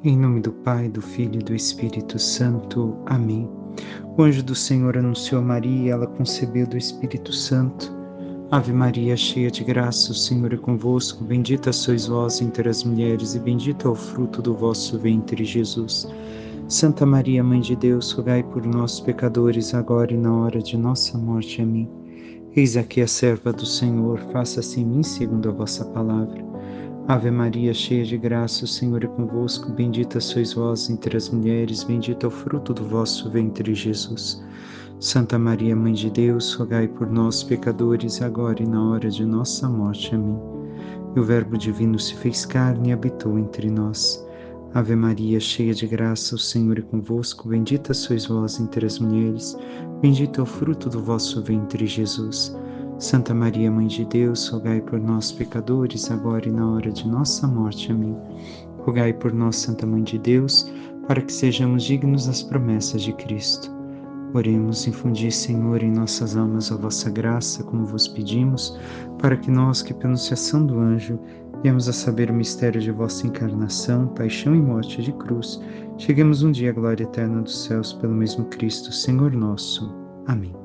Em nome do Pai, do Filho e do Espírito Santo. Amém. O anjo do Senhor anunciou a Maria e ela concebeu do Espírito Santo. Ave Maria, cheia de graça, o Senhor é convosco. Bendita sois vós entre as mulheres e bendito é o fruto do vosso ventre, Jesus. Santa Maria, Mãe de Deus, rogai por nós, pecadores, agora e na hora de nossa morte. Amém. Eis aqui a serva do Senhor, faça-se em mim segundo a vossa palavra. Ave Maria, cheia de graça, o Senhor é convosco, bendita sois vós entre as mulheres, bendito é o fruto do vosso ventre, Jesus. Santa Maria, Mãe de Deus, rogai por nós, pecadores, agora e na hora de nossa morte. Amém. E o Verbo divino se fez carne e habitou entre nós. Ave Maria, cheia de graça, o Senhor é convosco, bendita sois vós entre as mulheres, bendito é o fruto do vosso ventre, Jesus. Santa Maria, Mãe de Deus, rogai por nós, pecadores, agora e na hora de nossa morte. Amém. Rogai por nós, Santa Mãe de Deus, para que sejamos dignos das promessas de Cristo. Oremos, infundi, Senhor, em nossas almas a vossa graça, como vos pedimos, para que nós, que pela anunciação do anjo, viemos a saber o mistério de vossa encarnação, paixão e morte de cruz, cheguemos um dia à glória eterna dos céus pelo mesmo Cristo, Senhor nosso. Amém.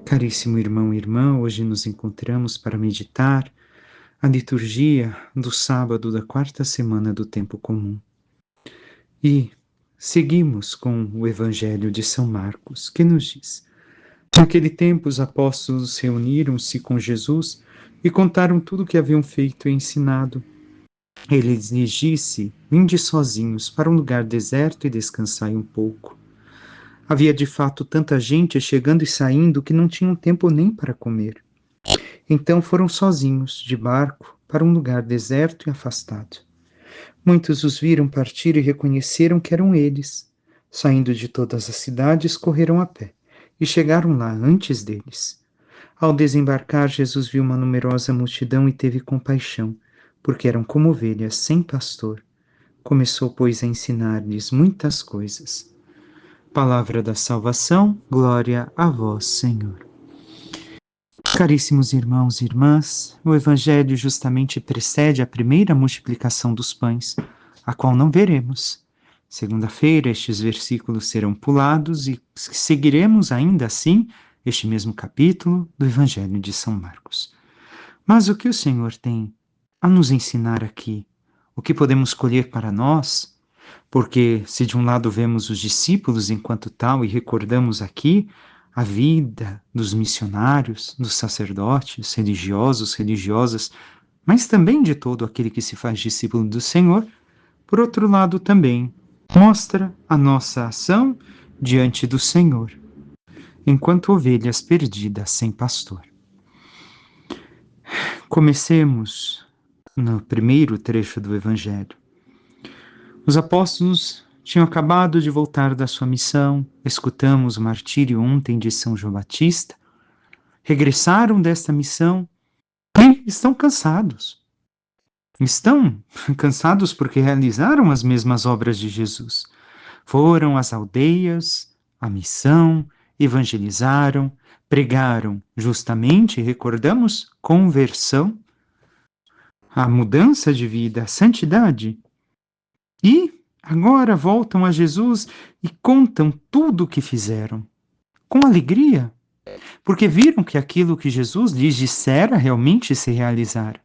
Caríssimo irmão e irmã, hoje nos encontramos para meditar a liturgia do sábado da quarta semana do tempo comum. E seguimos com o Evangelho de São Marcos, que nos diz: naquele tempo os apóstolos reuniram-se com Jesus e contaram tudo o que haviam feito e ensinado. Ele lhes disse: vinde sozinhos para um lugar deserto e descansai um pouco. Havia de fato tanta gente chegando e saindo que não tinham tempo nem para comer. Então foram sozinhos, de barco, para um lugar deserto e afastado. Muitos os viram partir e reconheceram que eram eles. Saindo de todas as cidades, correram a pé e chegaram lá antes deles. Ao desembarcar, Jesus viu uma numerosa multidão e teve compaixão, porque eram como ovelhas sem pastor. Começou, pois, a ensinar-lhes muitas coisas. Palavra da salvação, glória a vós, Senhor. Caríssimos irmãos e irmãs, o Evangelho justamente precede a primeira multiplicação dos pães, a qual não veremos. Segunda-feira, estes versículos serão pulados e seguiremos ainda assim este mesmo capítulo do Evangelho de São Marcos. Mas o que o Senhor tem a nos ensinar aqui? O que podemos colher para nós? Porque se de um lado vemos os discípulos enquanto tal e recordamos aqui a vida dos missionários, dos sacerdotes, religiosos, religiosas, mas também de todo aquele que se faz discípulo do Senhor, por outro lado também mostra a nossa ação diante do Senhor, enquanto ovelhas perdidas sem pastor. Comecemos no primeiro trecho do Evangelho. Os apóstolos tinham acabado de voltar da sua missão, escutamos o martírio ontem de São João Batista, regressaram desta missão e estão cansados. Estão cansados porque realizaram as mesmas obras de Jesus. Foram às aldeias, à missão, evangelizaram, pregaram justamente, recordamos, conversão, a mudança de vida, a santidade. E agora voltam a Jesus e contam tudo o que fizeram, com alegria, porque viram que aquilo que Jesus lhes dissera realmente se realizara.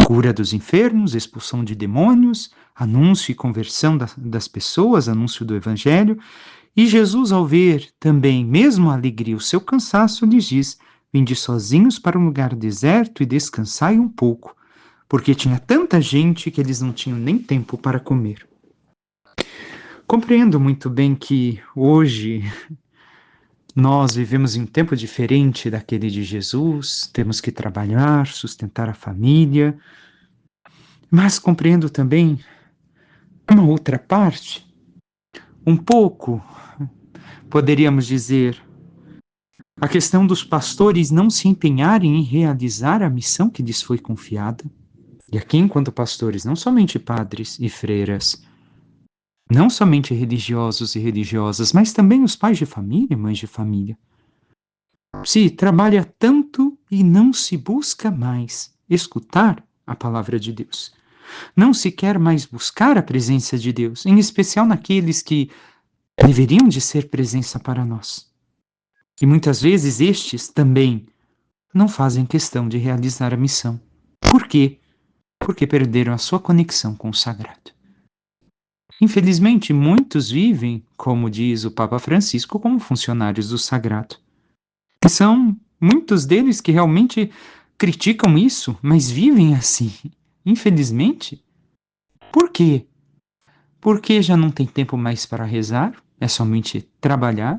Cura dos enfermos, expulsão de demônios, anúncio e conversão das pessoas, anúncio do Evangelho. E Jesus, ao ver também, mesmo a alegria, o seu cansaço, lhes diz: vinde sozinhos para um lugar deserto e descansai um pouco, porque tinha tanta gente que eles não tinham nem tempo para comer. Compreendo muito bem que hoje nós vivemos em um tempo diferente daquele de Jesus, temos que trabalhar, sustentar a família, mas compreendo também uma outra parte, um pouco, poderíamos dizer, a questão dos pastores não se empenharem em realizar a missão que lhes foi confiada. E aqui, enquanto pastores, não somente padres e freiras, não somente religiosos e religiosas, mas também os pais de família e mães de família. Se trabalha tanto e não se busca mais escutar a palavra de Deus. Não se quer mais buscar a presença de Deus, em especial naqueles que deveriam de ser presença para nós. E muitas vezes estes também não fazem questão de realizar a missão. Por quê? Porque perderam a sua conexão com o sagrado. Infelizmente, muitos vivem, como diz o Papa Francisco, como funcionários do sagrado. E são muitos deles que realmente criticam isso, mas vivem assim. Infelizmente. Por quê? Porque já não tem tempo mais para rezar, é somente trabalhar,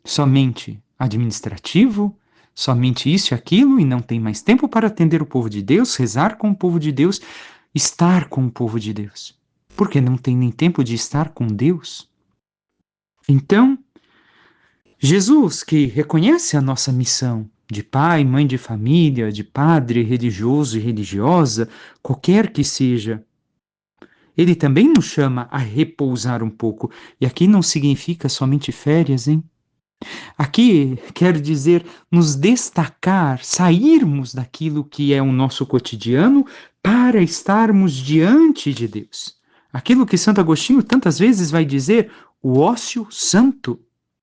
somente administrativo, somente isso e aquilo, e não tem mais tempo para atender o povo de Deus, rezar com o povo de Deus, estar com o povo de Deus. Porque não tem nem tempo de estar com Deus. Então, Jesus, que reconhece a nossa missão de pai, mãe de família, de padre, religioso e religiosa, qualquer que seja, ele também nos chama a repousar um pouco. E aqui não significa somente férias, hein? Aqui quer dizer nos destacar, sairmos daquilo que é o nosso cotidiano para estarmos diante de Deus. Aquilo que Santo Agostinho tantas vezes vai dizer, o ócio santo,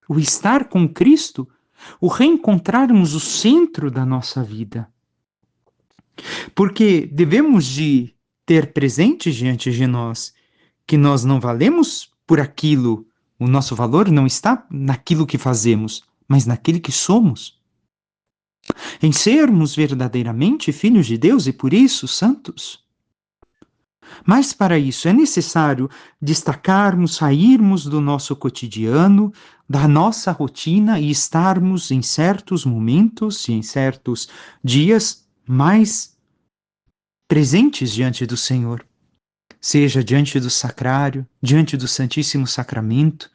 o estar com Cristo, o reencontrarmos o centro da nossa vida. Porque devemos de ter presente diante de nós que nós não valemos por aquilo, o nosso valor não está naquilo que fazemos, mas naquele que somos. Em sermos verdadeiramente filhos de Deus e por isso santos. Mas para isso é necessário destacarmos, sairmos do nosso cotidiano, da nossa rotina e estarmos em certos momentos e em certos dias mais presentes diante do Senhor. Seja diante do sacrário, diante do Santíssimo Sacramento.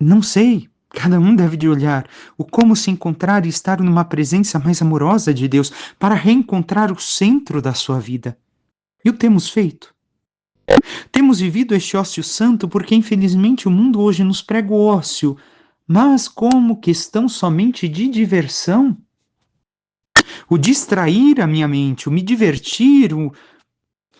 Não sei, cada um deve de olhar o como se encontrar e estar numa presença mais amorosa de Deus para reencontrar o centro da sua vida. E o temos feito. Temos vivido este ócio santo porque, infelizmente, o mundo hoje nos prega o ócio, mas como questão somente de diversão. O distrair a minha mente, o me divertir, o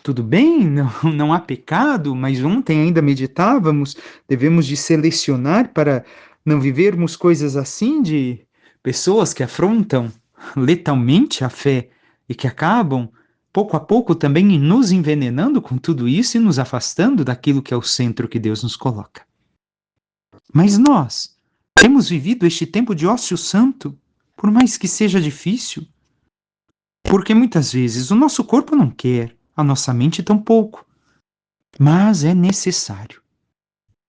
tudo bem, não há pecado, mas ontem ainda meditávamos, devemos de selecionar para não vivermos coisas assim de pessoas que afrontam letalmente a fé e que acabam, pouco a pouco, também nos envenenando com tudo isso e nos afastando daquilo que é o centro que Deus nos coloca. Mas nós temos vivido este tempo de ócio santo, por mais que seja difícil, porque muitas vezes o nosso corpo não quer, a nossa mente tampouco. Mas é necessário.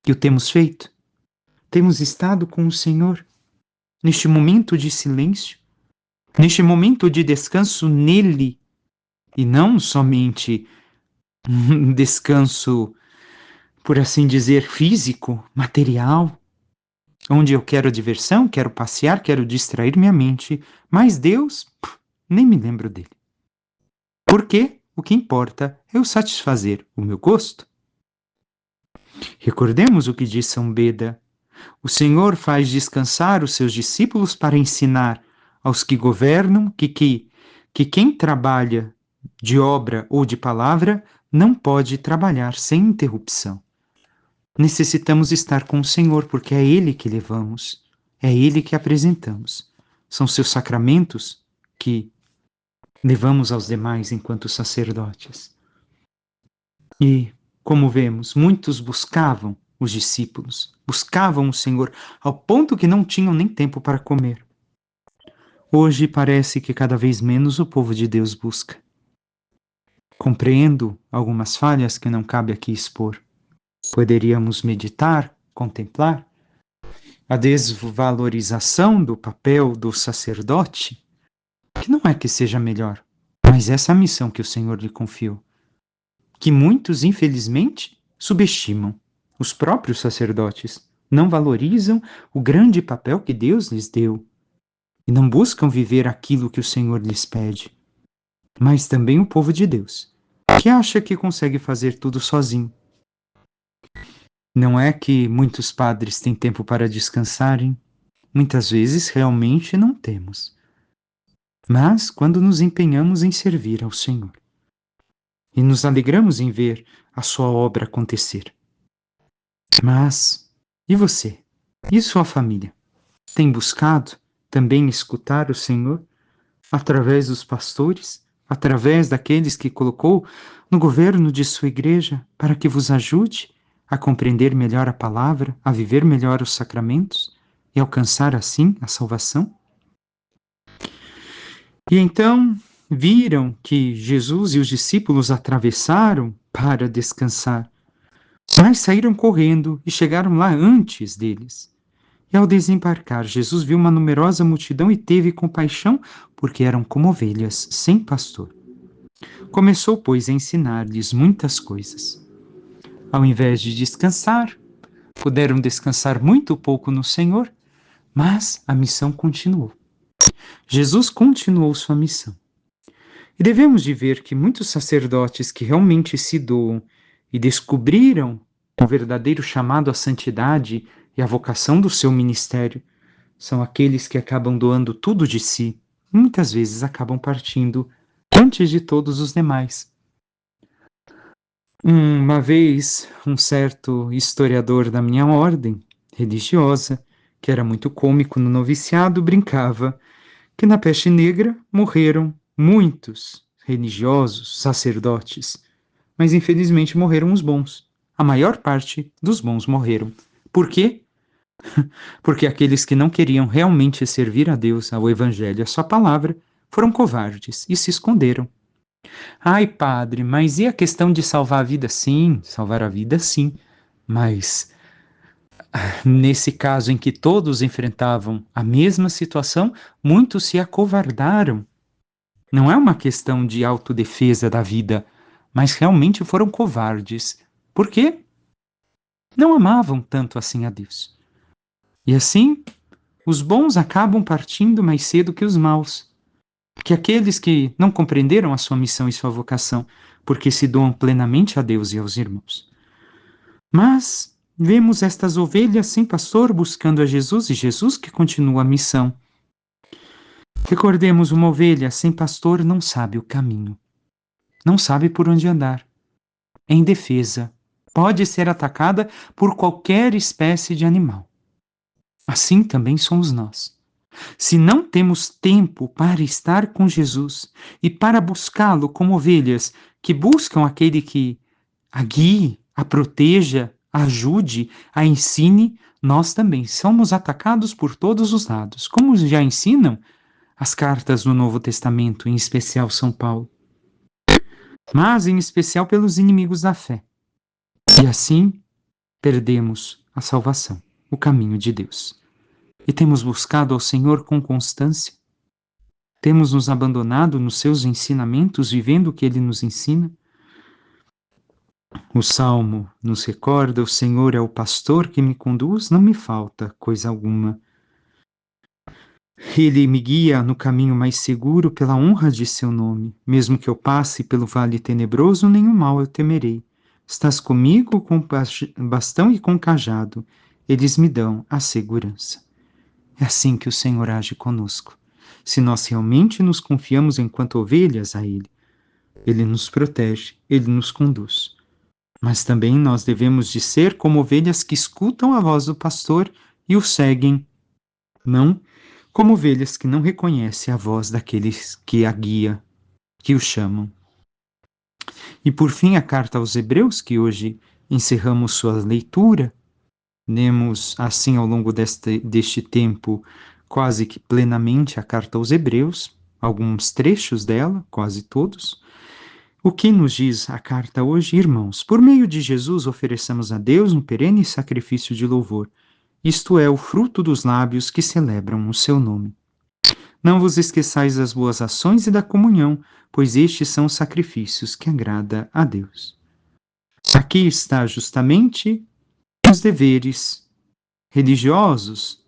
E o temos feito? Temos estado com o Senhor neste momento de silêncio, neste momento de descanso nele, e não somente um descanso, por assim dizer, físico, material, onde eu quero diversão, quero passear, quero distrair minha mente, mas Deus, nem me lembro dele. Porque o que importa é eu satisfazer o meu gosto. Recordemos o que diz São Beda. O Senhor faz descansar os seus discípulos para ensinar aos que governam que quem trabalha de obra ou de palavra não pode trabalhar sem interrupção. Necessitamos estar com o Senhor porque é Ele que levamos, é Ele que apresentamos. São seus sacramentos que levamos aos demais enquanto sacerdotes. E, como vemos, muitos buscavam os discípulos, buscavam o Senhor ao ponto que não tinham nem tempo para comer. Hoje parece que cada vez menos o povo de Deus busca. Compreendo algumas falhas que não cabe aqui expor. Poderíamos meditar, contemplar a desvalorização do papel do sacerdote, que não é que seja melhor, mas essa é a missão que o Senhor lhe confiou, que muitos, infelizmente, subestimam. Os próprios sacerdotes não valorizam o grande papel que Deus lhes deu e não buscam viver aquilo que o Senhor lhes pede. Mas também o povo de Deus, que acha que consegue fazer tudo sozinho. Não é que muitos padres têm tempo para descansarem, muitas vezes realmente não temos. Mas quando nos empenhamos em servir ao Senhor. e nos alegramos em ver a sua obra acontecer. Mas, e você? E sua família? Tem buscado também escutar o Senhor através dos pastores, através daqueles que colocou no governo de sua igreja para que vos ajude a compreender melhor a palavra, a viver melhor os sacramentos e alcançar assim a salvação? E então viram que Jesus e os discípulos atravessaram para descansar, mas saíram correndo e chegaram lá antes deles. E ao desembarcar, Jesus viu uma numerosa multidão e teve compaixão, porque eram como ovelhas sem pastor. Começou, pois, a ensinar-lhes muitas coisas. Ao invés de descansar, puderam descansar muito pouco no Senhor, mas a missão continuou. Jesus continuou sua missão. E devemos de ver que muitos sacerdotes que realmente se doam e descobriram o verdadeiro chamado à santidade e a vocação do seu ministério são aqueles que acabam doando tudo de si, e muitas vezes acabam partindo antes de todos os demais. Uma vez, um certo historiador da minha ordem religiosa, que era muito cômico no noviciado, brincava que na peste negra morreram muitos religiosos, sacerdotes, mas infelizmente morreram os bons. A maior parte dos bons morreram. Por quê? Porque aqueles que não queriam realmente servir a Deus, ao Evangelho, a sua palavra, foram covardes e se esconderam. Ai, padre, mas e a questão de salvar a vida? Sim, salvar a vida, sim. Mas nesse caso em que todos enfrentavam a mesma situação, muitos se acovardaram. Não é uma questão de autodefesa da vida, mas realmente foram covardes. Por quê? Não amavam tanto assim a Deus. E assim, os bons acabam partindo mais cedo que os maus, que aqueles que não compreenderam a sua missão e sua vocação, porque se doam plenamente a Deus e aos irmãos. Mas vemos estas ovelhas sem pastor buscando a Jesus e Jesus que continua a missão. Recordemos, uma ovelha sem pastor não sabe o caminho, não sabe por onde andar, é indefesa, pode ser atacada por qualquer espécie de animal. Assim também somos nós. Se não temos tempo para estar com Jesus e para buscá-lo como ovelhas que buscam aquele que a guie, a proteja, a ajude, a ensine, nós também somos atacados por todos os lados, como já ensinam as cartas do Novo Testamento, em especial São Paulo, mas em especial pelos inimigos da fé. E assim perdemos a salvação, o caminho de Deus. E temos buscado ao Senhor com constância. Temos nos abandonado nos seus ensinamentos, vivendo o que ele nos ensina. O Salmo nos recorda: o Senhor é o pastor que me conduz, não me falta coisa alguma. Ele me guia no caminho mais seguro pela honra de seu nome. Mesmo que eu passe pelo vale tenebroso, nenhum mal eu temerei. Estás comigo com bastão e com cajado. Eles me dão a segurança. É assim que o Senhor age conosco. Se nós realmente nos confiamos enquanto ovelhas a Ele, Ele nos protege, Ele nos conduz. Mas também nós devemos de ser como ovelhas que escutam a voz do pastor e o seguem, não como ovelhas que não reconhecem a voz daqueles que a guia, que o chamam. E por fim, a carta aos Hebreus, que hoje encerramos sua leitura, lemos assim ao longo deste tempo quase que plenamente a carta aos Hebreus, alguns trechos dela, quase todos. O que nos diz a carta hoje? Irmãos, por meio de Jesus ofereçamos a Deus um perene sacrifício de louvor, isto é, o fruto dos lábios que celebram o seu nome. Não vos esqueçais das boas ações e da comunhão, pois estes são os sacrifícios que agrada a Deus. Aqui está justamente os deveres religiosos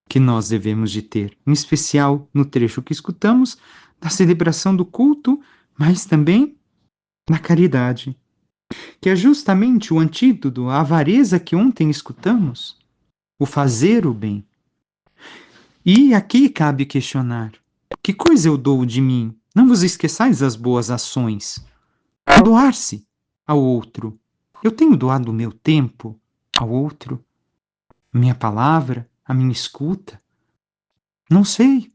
que nós devemos de ter, em especial no trecho que escutamos, da celebração do culto, mas também na caridade, que é justamente o antídoto à avareza que ontem escutamos, o fazer o bem. E aqui cabe questionar: que coisa eu dou de mim? Não vos esqueçais das boas ações. doar-se ao outro. Eu tenho doado o meu tempo ao outro, minha palavra, a minha escuta? Não sei.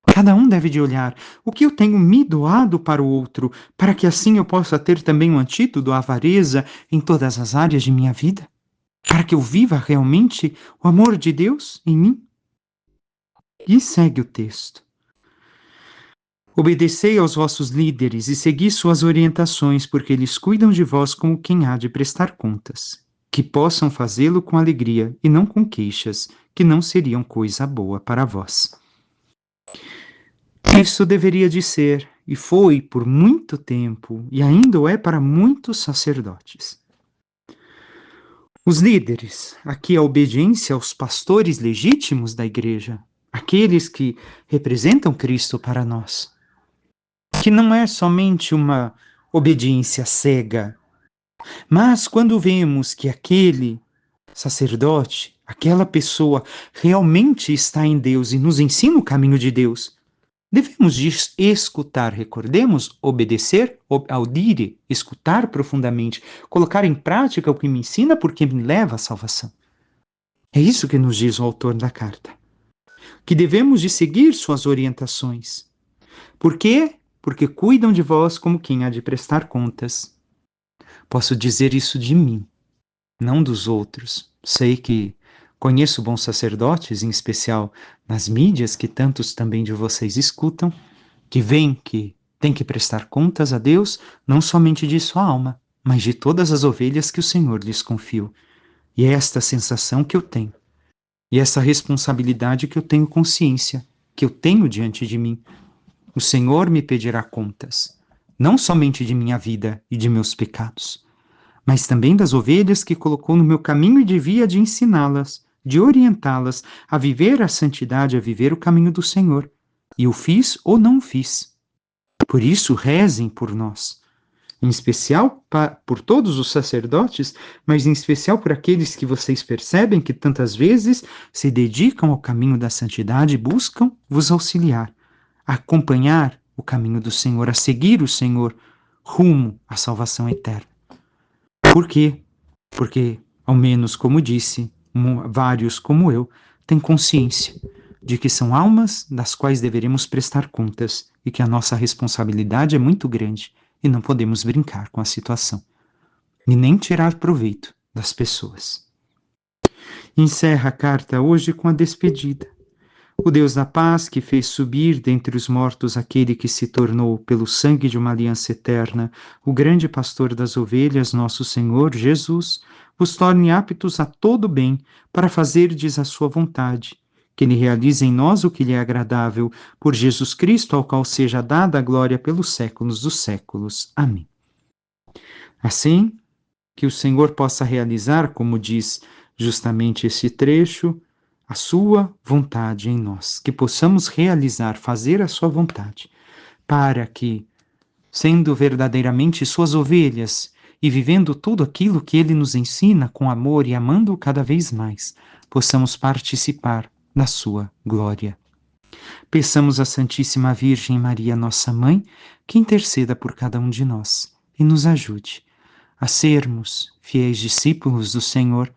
Cada um deve de olhar o que eu tenho me doado para o outro, para que assim eu possa ter também um antídoto à avareza em todas as áreas de minha vida, para que eu viva realmente o amor de Deus em mim. E segue o texto. Obedecei aos vossos líderes e segui suas orientações, porque eles cuidam de vós como quem há de prestar contas. Que possam fazê-lo com alegria e não com queixas, que não seriam coisa boa para vós. Isso deveria de ser, e foi por muito tempo, e ainda o é para muitos sacerdotes. Os líderes, aqui a obediência aos pastores legítimos da igreja, aqueles que representam Cristo para nós, que não é somente uma obediência cega, mas quando vemos que aquele sacerdote, aquela pessoa realmente está em Deus e nos ensina o caminho de Deus, devemos escutar, recordemos, obedecer, audire, escutar profundamente, colocar em prática o que me ensina porque me leva à salvação. É isso que nos diz o autor da carta. Que devemos de seguir suas orientações. Por quê? Porque cuidam de vós como quem há de prestar contas. Posso dizer isso de mim, não dos outros. Sei que conheço bons sacerdotes, em especial nas mídias, que tantos também de vocês escutam, que veem que tem que prestar contas a Deus, não somente de sua alma, mas de todas as ovelhas que o Senhor lhes confiou. E é esta sensação que eu tenho, e essa responsabilidade que eu tenho consciência, que eu tenho diante de mim. O Senhor me pedirá contas, não somente de minha vida e de meus pecados, mas também das ovelhas que colocou no meu caminho e devia de ensiná-las, de orientá-las a viver a santidade, a viver o caminho do Senhor. E o fiz ou não o fiz. Por isso, rezem por nós, em especial por todos os sacerdotes, mas em especial por aqueles que vocês percebem que tantas vezes se dedicam ao caminho da santidade e buscam vos auxiliar, a acompanhar o caminho do Senhor, a seguir o Senhor rumo à salvação eterna. Por quê? Porque, ao menos como disse, vários como eu têm consciência de que são almas das quais deveremos prestar contas e que a nossa responsabilidade é muito grande e não podemos brincar com a situação e nem tirar proveito das pessoas. Encerra a carta hoje com a despedida. O Deus da paz, que fez subir dentre os mortos aquele que se tornou, pelo sangue de uma aliança eterna, o grande pastor das ovelhas, nosso Senhor Jesus, vos torne aptos a todo bem para fazerdes a sua vontade, que Ele realize em nós o que lhe é agradável, por Jesus Cristo, ao qual seja dada a glória pelos séculos dos séculos. Amém. Assim, que o Senhor possa realizar, como diz justamente esse trecho, a sua vontade em nós, que possamos realizar, fazer a sua vontade, para que, sendo verdadeiramente suas ovelhas e vivendo tudo aquilo que ele nos ensina com amor e amando-o cada vez mais, possamos participar da sua glória. Peçamos à Santíssima Virgem Maria, nossa Mãe, que interceda por cada um de nós e nos ajude a sermos fiéis discípulos do Senhor,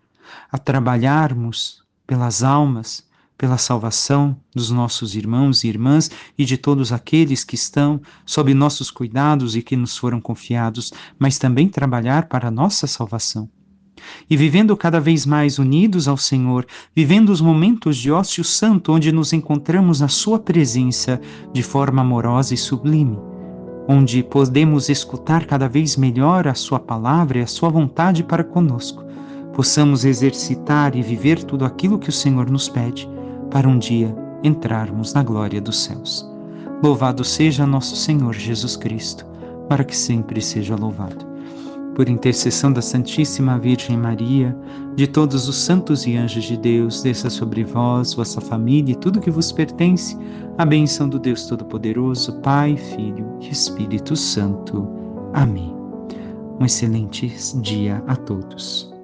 a trabalharmos pelas almas, pela salvação dos nossos irmãos e irmãs e de todos aqueles que estão sob nossos cuidados e que nos foram confiados, mas também trabalhar para a nossa salvação. E vivendo cada vez mais unidos ao Senhor, vivendo os momentos de ócio santo onde nos encontramos na sua presença de forma amorosa e sublime, onde podemos escutar cada vez melhor a sua palavra e a sua vontade para conosco, possamos exercitar e viver tudo aquilo que o Senhor nos pede, para um dia entrarmos na glória dos céus. Louvado seja nosso Senhor Jesus Cristo, para que sempre seja louvado. Por intercessão da Santíssima Virgem Maria, de todos os santos e anjos de Deus, desça sobre vós, vossa família e tudo que vos pertence, a bênção do Deus Todo-Poderoso, Pai, Filho e Espírito Santo. Amém. Um excelente dia a todos.